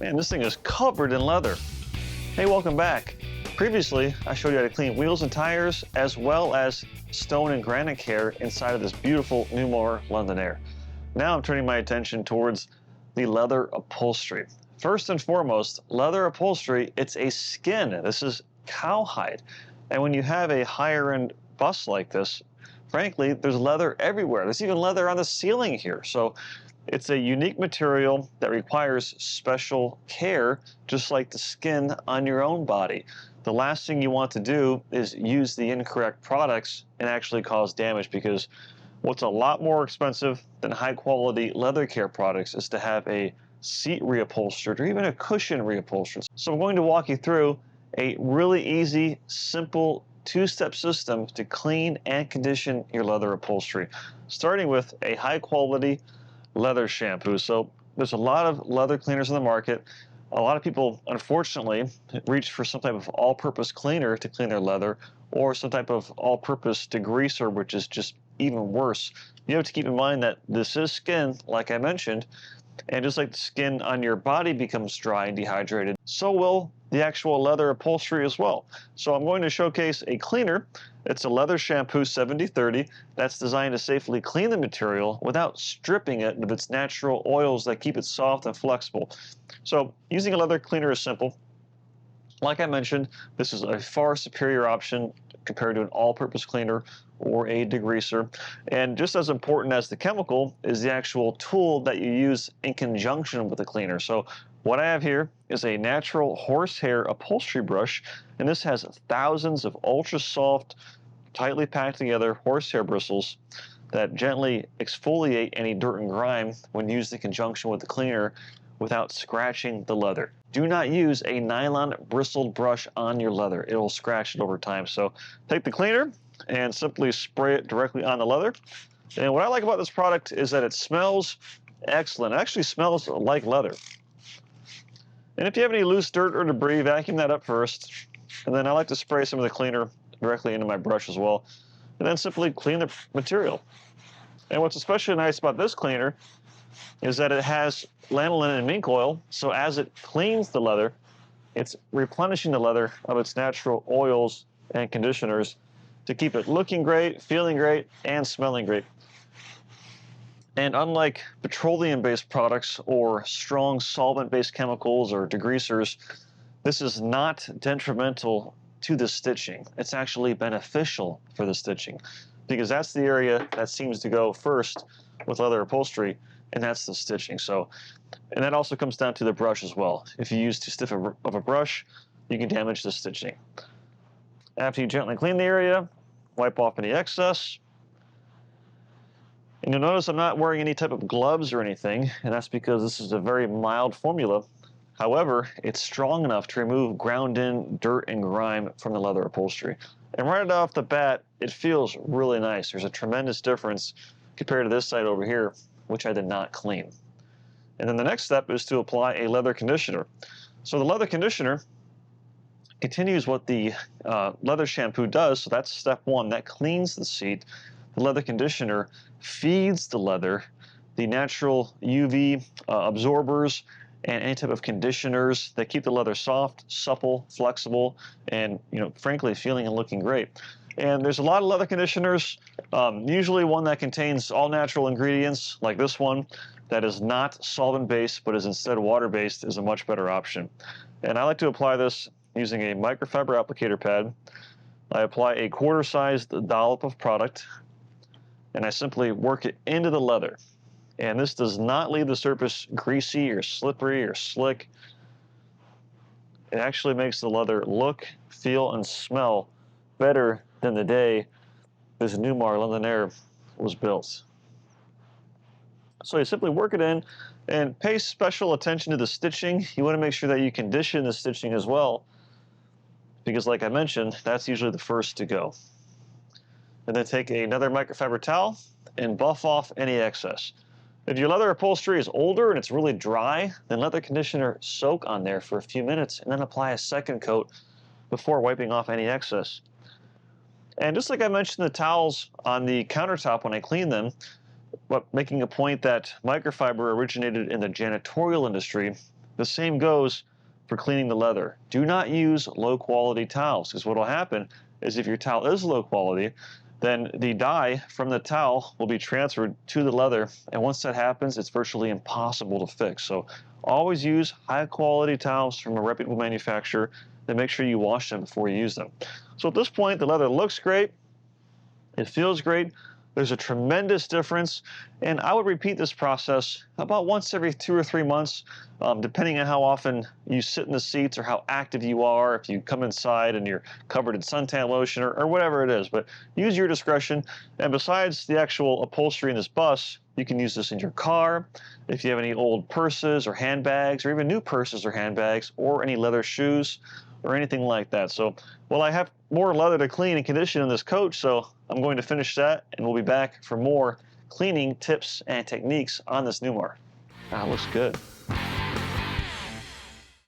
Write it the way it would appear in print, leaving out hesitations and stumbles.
Man, this thing is covered in leather. Hey, welcome back. Previously, I showed you how to clean wheels and tires, as well as stone and granite care inside of this beautiful Newmar London Air. Now I'm turning my attention towards the leather upholstery. First and foremost, leather upholstery, it's a skin. This is cowhide. And when you have a higher end bus like this, frankly, there's leather everywhere. There's even leather on the ceiling here. So it's a unique material that requires special care, just like the skin on your own body. The last thing you want to do is use the incorrect products and actually cause damage, because what's a lot more expensive than high quality leather care products is to have a seat reupholstered or even a cushion reupholstered. So I'm going to walk you through a really easy, simple two-step system to clean and condition your leather upholstery, starting with a high quality leather shampoo. So there's a lot of leather cleaners in the market. A lot of people, unfortunately, reach for some type of all-purpose cleaner to clean their leather, or some type of all-purpose degreaser, which is just even worse. You have to keep in mind that this is skin, like I mentioned, and just like the skin on your body becomes dry and dehydrated, so will the actual leather upholstery as well. So I'm going to showcase a cleaner. It's a leather shampoo 70/30 that's designed to safely clean the material without stripping it of its natural oils that keep it soft and flexible. So using a leather cleaner is simple. Like I mentioned, this is a far superior option compared to an all-purpose cleaner or a degreaser. And just as important as the chemical is the actual tool that you use in conjunction with the cleaner. So what I have here is a natural horsehair upholstery brush, and this has thousands of ultra-soft, tightly packed together horsehair bristles that gently exfoliate any dirt and grime when used in conjunction with the cleaner without scratching the leather. Do not use a nylon bristled brush on your leather. It will scratch it over time. So take the cleaner and simply spray it directly on the leather. And what I like about this product is that it smells excellent. It actually smells like leather. And if you have any loose dirt or debris, vacuum that up first. And then I like to spray some of the cleaner directly into my brush as well. And then simply clean the material. And what's especially nice about this cleaner is that it has lanolin and mink oil, so as it cleans the leather, it's replenishing the leather of its natural oils and conditioners to keep it looking great, feeling great, and smelling great. And unlike petroleum-based products or strong solvent-based chemicals or degreasers, this is not detrimental to the stitching. It's actually beneficial for the stitching, because that's the area that seems to go first with leather upholstery, and that's the stitching. So, and that also comes down to the brush as well. If you use too stiff of a brush, you can damage the stitching. After you gently clean the area, wipe off any excess. And you'll notice I'm not wearing any type of gloves or anything, and that's because this is a very mild formula. However, it's strong enough to remove ground-in dirt and grime from the leather upholstery. And right off the bat, it feels really nice. There's a tremendous difference compared to this side over here, which I did not clean. And then the next step is to apply a leather conditioner. So the leather conditioner continues what the leather shampoo does. So that's step one. That cleans the seat. The leather conditioner feeds the leather the natural UV absorbers and any type of conditioners that keep the leather soft, supple, flexible, and frankly, feeling and looking great. And there's a lot of leather conditioners, usually one that contains all natural ingredients, like this one, that is not solvent-based, but is instead water-based, is a much better option. And I like to apply this using a microfiber applicator pad. I apply a quarter-sized dollop of product, and I simply work it into the leather. And this does not leave the surface greasy or slippery or slick. It actually makes the leather look, feel, and smell better than the day this Newmar London Air was built. So you simply work it in and pay special attention to the stitching. You want to make sure that you condition the stitching as well, because like I mentioned, that's usually the first to go. And then take another microfiber towel and buff off any excess. If your leather upholstery is older and it's really dry, then let the conditioner soak on there for a few minutes and then apply a second coat before wiping off any excess. And just like I mentioned the towels on the countertop when I clean them, but making a point that microfiber originated in the janitorial industry, The same goes for cleaning the leather. Do not use low quality towels, because what will happen is if your towel is low quality, then the dye from the towel will be transferred to the leather. And once that happens, it's virtually impossible to fix. So always use high quality towels from a reputable manufacturer, then make sure you wash them before you use them. So at this point, the leather looks great. It feels great. There's a tremendous difference, and I would repeat this process about once every 2 or 3 months, depending on how often you sit in the seats or how active you are, if you come inside and you're covered in suntan lotion or whatever it is. But use your discretion. And besides the actual upholstery in this bus, you can use this in your car, if you have any old purses or handbags, or even new purses or handbags, or any leather shoes, or anything like that. So, well, I have more leather to clean and condition in this coach, so I'm going to finish that, and we'll be back for more cleaning tips and techniques on this Newmar. Looks good.